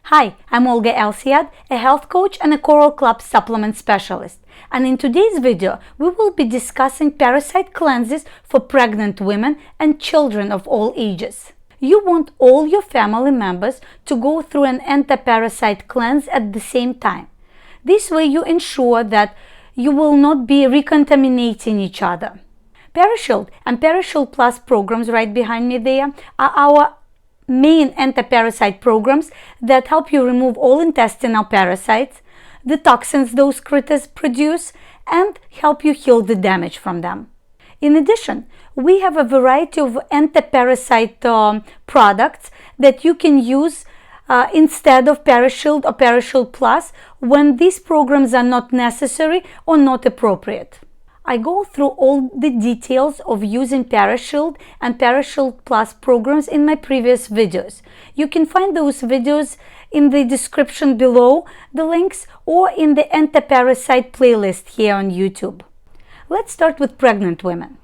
Hi, I'm Olga Elsayad, a health coach and a Coral Club supplement specialist. And in today's video, we will be discussing parasite cleanses for pregnant women and children of all ages. You want all your family members to go through an anti-parasite cleanse at the same time. This way you ensure that you will not be recontaminating each other. Parashield and Parashield Plus programs right behind me there are our main anti-parasite programs that help you remove all intestinal parasites, the toxins those critters produce, and help you heal the damage from them. In addition, we have a variety of anti-parasite products that you can use instead of Parashield or Parashield Plus when these programs are not necessary or not appropriate. I go through all the details of using Parashield and Parashield Plus programs in my previous videos. You can find those videos in the description below, the links, or in the anti-parasite playlist here on YouTube. Let's start with pregnant women.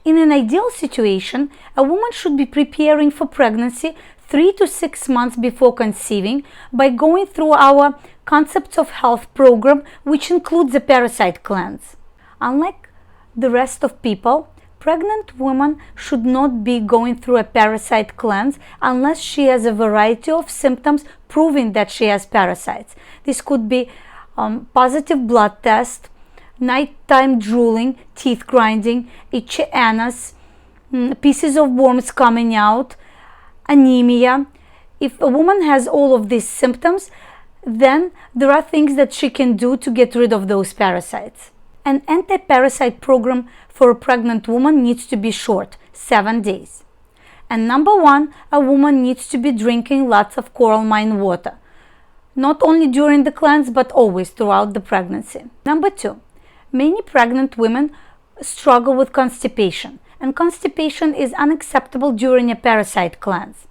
In an ideal situation, a woman should be preparing for pregnancy 3 to 6 months before conceiving by going through our Concepts of Health program, which includes a parasite cleanse. Unlike the rest of people, pregnant women should not be going through a parasite cleanse unless she has a variety of symptoms proving that she has parasites. This could be positive blood test, nighttime drooling, teeth grinding, itchy anus, pieces of worms coming out, anemia. If a woman has all of these symptoms, then there are things that she can do to get rid of those parasites. An anti-parasite program for a pregnant woman needs to be short, 7 days. And number one, a woman needs to be drinking lots of coral mine water, not only during the cleanse but always throughout the pregnancy. Number two, many pregnant women struggle with constipation, and constipation is unacceptable during a parasite cleanse.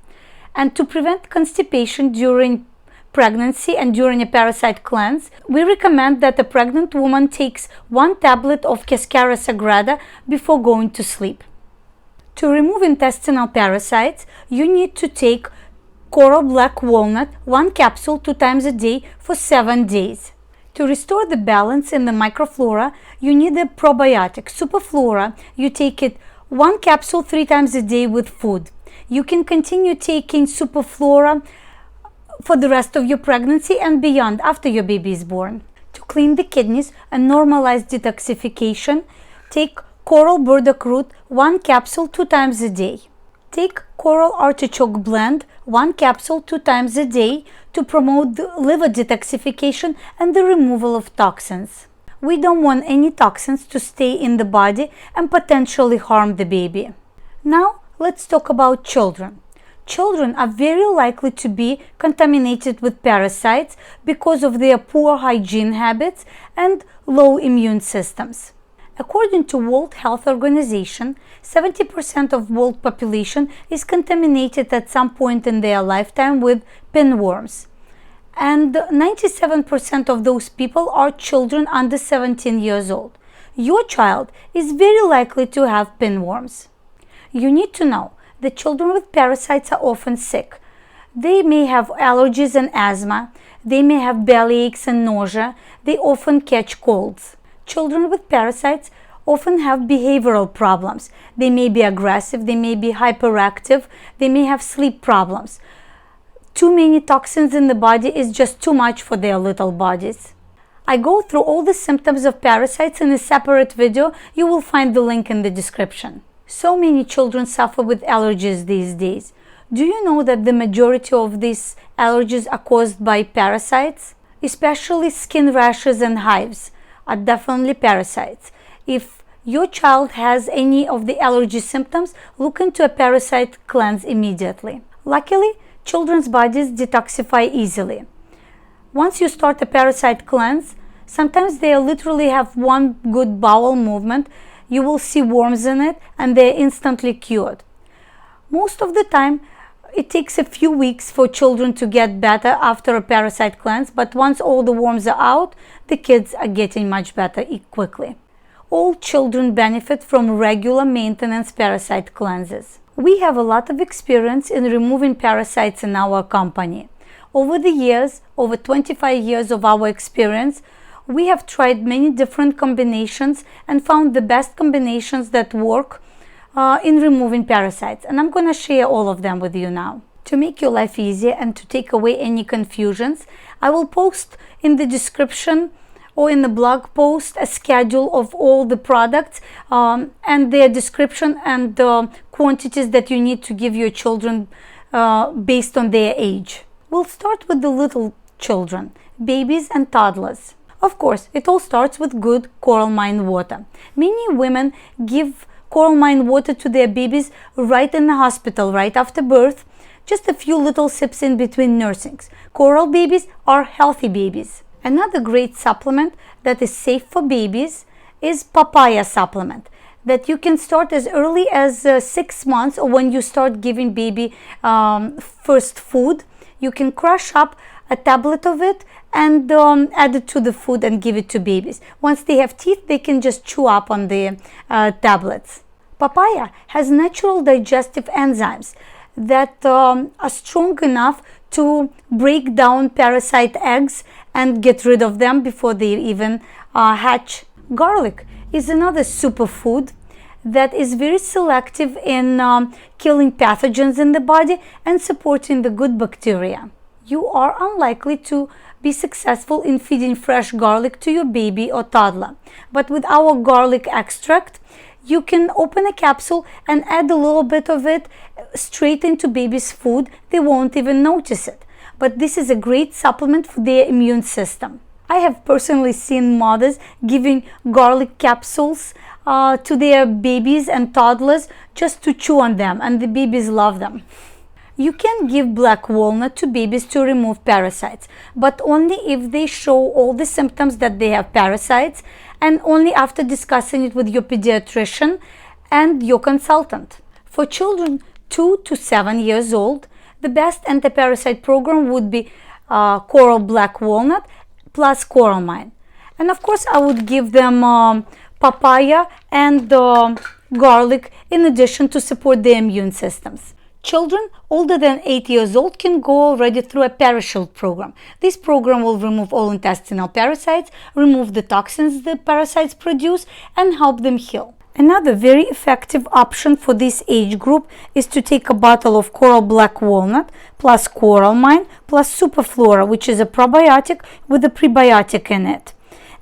And to prevent constipation during pregnancy and during a parasite cleanse, we recommend that a pregnant woman takes 1 tablet of Cascara Sagrada before going to sleep. To remove intestinal parasites, you need to take coral black walnut 1 capsule 2 times a day for 7 days. To restore the balance in the microflora, you need a probiotic, Superflora. You take it 1 capsule 3 times a day with food. You can continue taking Superflora for the rest of your pregnancy and beyond after your baby is born. To clean the kidneys and normalize detoxification, take coral burdock root 1 capsule 2 times a day. Take coral artichoke blend 1 capsule 2 times a day to promote the liver detoxification and the removal of toxins. We don't want any toxins to stay in the body and potentially harm the baby. Now let's talk about children. Children are very likely to be contaminated with parasites because of their poor hygiene habits and low immune systems. According to World Health Organization, 70% of world population is contaminated at some point in their lifetime with pinworms. And 97% of those people are children under 17 years old. Your child is very likely to have pinworms. You need to know that children with parasites are often sick. They may have allergies and asthma. They may have belly aches and nausea. They often catch colds. Children with parasites often have behavioral problems. They may be aggressive. They may be hyperactive. They may have sleep problems. Too many toxins in the body is just too much for their little bodies. I go through all the symptoms of parasites in a separate video. You will find the link in the description. So many children suffer with allergies these days. Do you know that the majority of these allergies are caused by parasites? Especially skin rashes and hives are definitely parasites. If your child has any of the allergy symptoms, look into a parasite cleanse immediately. Luckily, children's bodies detoxify easily. Once you start a parasite cleanse, sometimes they literally have one good bowel movement. You will see worms in it and they're instantly cured. Most of the time, it takes a few weeks for children to get better after a parasite cleanse, but once all the worms are out, the kids are getting much better quickly. All children benefit from regular maintenance parasite cleanses. We have a lot of experience in removing parasites in our company. Over the years, over 25 years of our experience, we have tried many different combinations and found the best combinations that work in removing parasites. And I'm going to share all of them with you now. To make your life easier and to take away any confusions, I will post in the description or in the blog post a schedule of all the products and their description and the quantities that you need to give your children based on their age. We'll start with the little children, babies and toddlers. Of course, it all starts with good coral mine water. Many women give coral mine water to their babies right in the hospital, right after birth, just a few little sips in between nursings. Coral babies are healthy babies. Another great supplement that is safe for babies is papaya supplement that you can start as early as 6 months, or when you start giving baby first food. You can crush up a tablet of it and add it to the food and give it to babies. Once they have teeth, they can just chew up on the tablets. Papaya has natural digestive enzymes that are strong enough to break down parasite eggs and get rid of them before they even hatch. Garlic is another superfood that is very selective in killing pathogens in the body and supporting the good bacteria. You are unlikely to be successful in feeding fresh garlic to your baby or toddler, but with our garlic extract, you can open a capsule and add a little bit of it straight into baby's food. They won't even notice it. But this is a great supplement for their immune system. I have personally seen mothers giving garlic capsules to their babies and toddlers just to chew on them, and the babies love them. You can give black walnut to babies to remove parasites, but only if they show all the symptoms that they have parasites, and only after discussing it with your pediatrician and your consultant. For children 2 to 7 years old, the best anti-parasite program would be coral black walnut plus coral mine. And of course, I would give them papaya and garlic in addition to support their immune systems. Children older than 8 years old can go already through a Parashield program. This program will remove all intestinal parasites, remove the toxins the parasites produce, and help them heal. Another very effective option for this age group is to take a bottle of coral black walnut plus coral mine plus superflora, which is a probiotic with a prebiotic in it,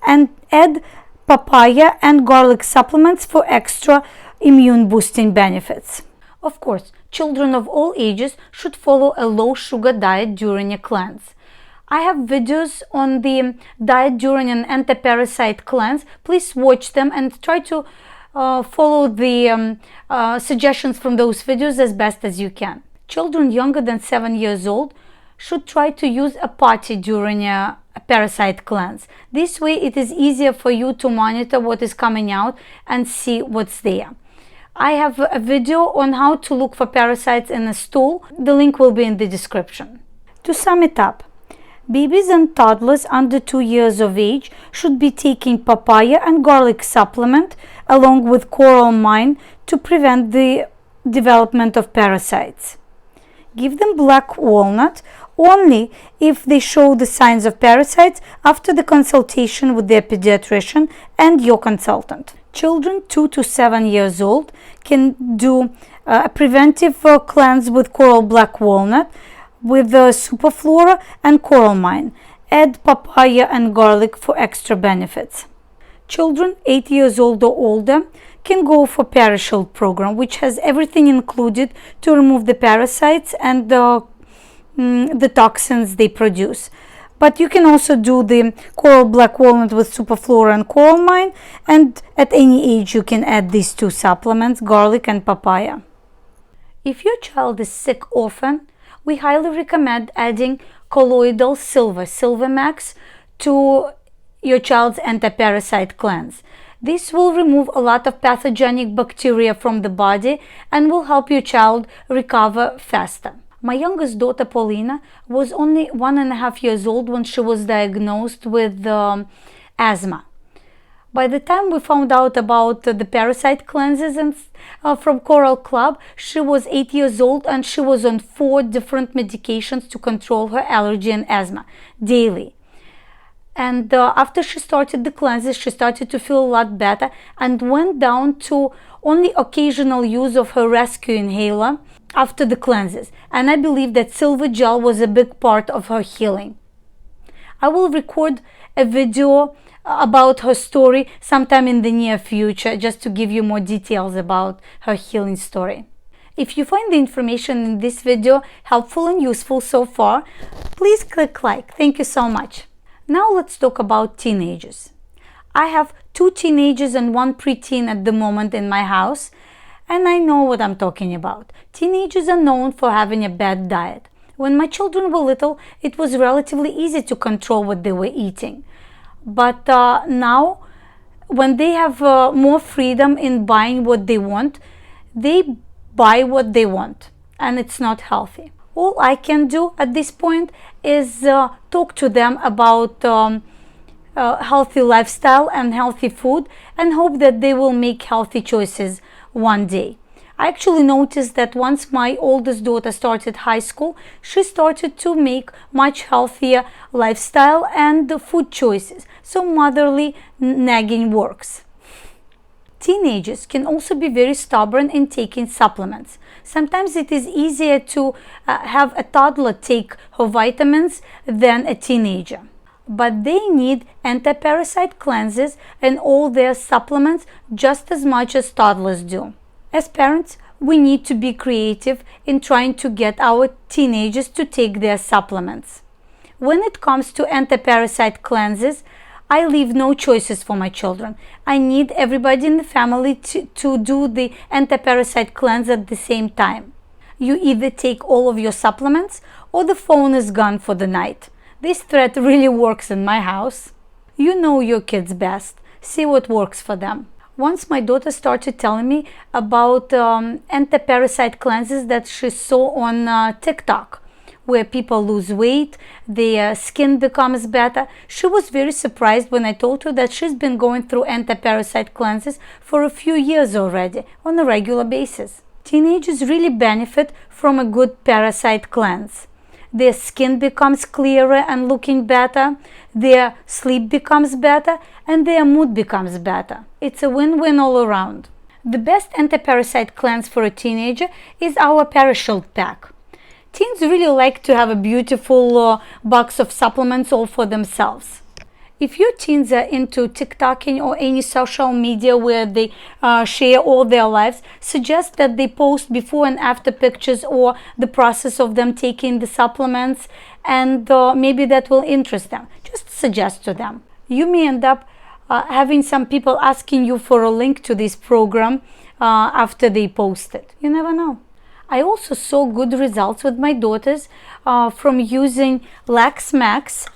and add papaya and garlic supplements for extra immune boosting benefits. Of course, children of all ages should follow a low sugar diet during a cleanse. I have videos on the diet during an anti-parasite cleanse. Please watch them and try to follow the suggestions from those videos as best as you can. Children younger than 7 years old should try to use a potty during a parasite cleanse. This way it is easier for you to monitor what is coming out and see what's there. I have a video on how to look for parasites in a stool. The link will be in the description. To sum it up, babies and toddlers under 2 years of age should be taking papaya and garlic supplement along with coral mine to prevent the development of parasites. Give them black walnut only if they show the signs of parasites after the consultation with their pediatrician and your consultant. Children 2 to 7 years old can do a preventive cleanse with coral black walnut with superflora and coral mine. Add papaya and garlic for extra benefits. Children 8 years old or older can go for Parashield program, which has everything included to remove the parasites and the toxins they produce. But you can also do the coral black walnut with superflora and coral mine, and at any age you can add these two supplements, garlic and papaya. If your child is sick often, we highly recommend adding colloidal silver max to your child's anti-parasite cleanse. This will remove a lot of pathogenic bacteria from the body and will help your child recover faster. My youngest daughter Paulina was only 1.5 years old when she was diagnosed with asthma. By the time we found out about the parasite cleanses from Coral Club, she was 8 years old and she was on 4 different medications to control her allergy and asthma daily. And after she started the cleanses, she started to feel a lot better and went down to only occasional use of her rescue inhaler after the cleanses. And I believe that silver gel was a big part of her healing. I will record a video about her story sometime in the near future, just to give you more details about her healing story. If you find the information in this video helpful and useful so far, please click like. Thank you so much. Now let's talk about teenagers. I have 2 teenagers and 1 preteen at the moment in my house, and I know what I'm talking about. Teenagers are known for having a bad diet. When my children were little, it was relatively easy to control what they were eating. But now, when they have more freedom in buying what they want, they buy what they want, and it's not healthy. All I can do at this point is talk to them about healthy lifestyle and healthy food, and hope that they will make healthy choices one day. I actually noticed that once my oldest daughter started high school, she started to make much healthier lifestyle and food choices. So motherly nagging works. Teenagers can also be very stubborn in taking supplements. Sometimes it is easier to have a toddler take her vitamins than a teenager. But they need anti-parasite cleanses and all their supplements just as much as toddlers do. As parents, we need to be creative in trying to get our teenagers to take their supplements. When it comes to anti-parasite cleanses, I leave no choices for my children. I need everybody in the family to do the anti-parasite cleanse at the same time. You either take all of your supplements or the phone is gone for the night. This threat really works in my house. You know your kids best. See what works for them. Once my daughter started telling me about anti-parasite cleanses that she saw on TikTok, where people lose weight, their skin becomes better. She was very surprised when I told her that she's been going through anti-parasite cleanses for a few years already on a regular basis. Teenagers really benefit from a good parasite cleanse. Their skin becomes clearer and looking better, their sleep becomes better, and their mood becomes better. It's a win-win all around. The best anti-parasite cleanse for a teenager is our Parashield pack. Teens really like to have a beautiful box of supplements all for themselves. If your teens are into TikToking or any social media where they share all their lives, suggest that they post before and after pictures or the process of them taking the supplements, and maybe that will interest them. Just suggest to them. You may end up having some people asking you for a link to this program after they post it. You never know. I also saw good results with my daughters from using Lax Max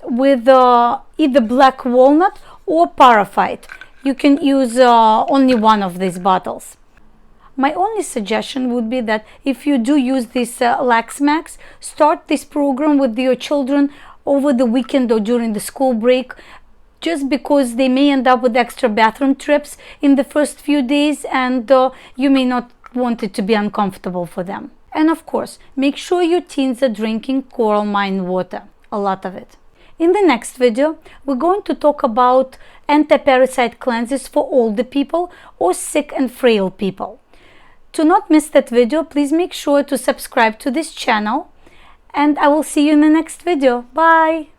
with either Black Walnut or Parafight. You can use only one of these bottles. My only suggestion would be that if you do use this Lax Max, start this program with your children over the weekend or during the school break, just because they may end up with extra bathroom trips in the first few days, and you may not want it to be uncomfortable for them. And of course, make sure your teens are drinking coral mine water, a lot of it. In the next video, we're going to talk about anti-parasite cleanses for older people or sick and frail people. To not miss that video, please make sure to subscribe to this channel, and I will see you in the next video. Bye!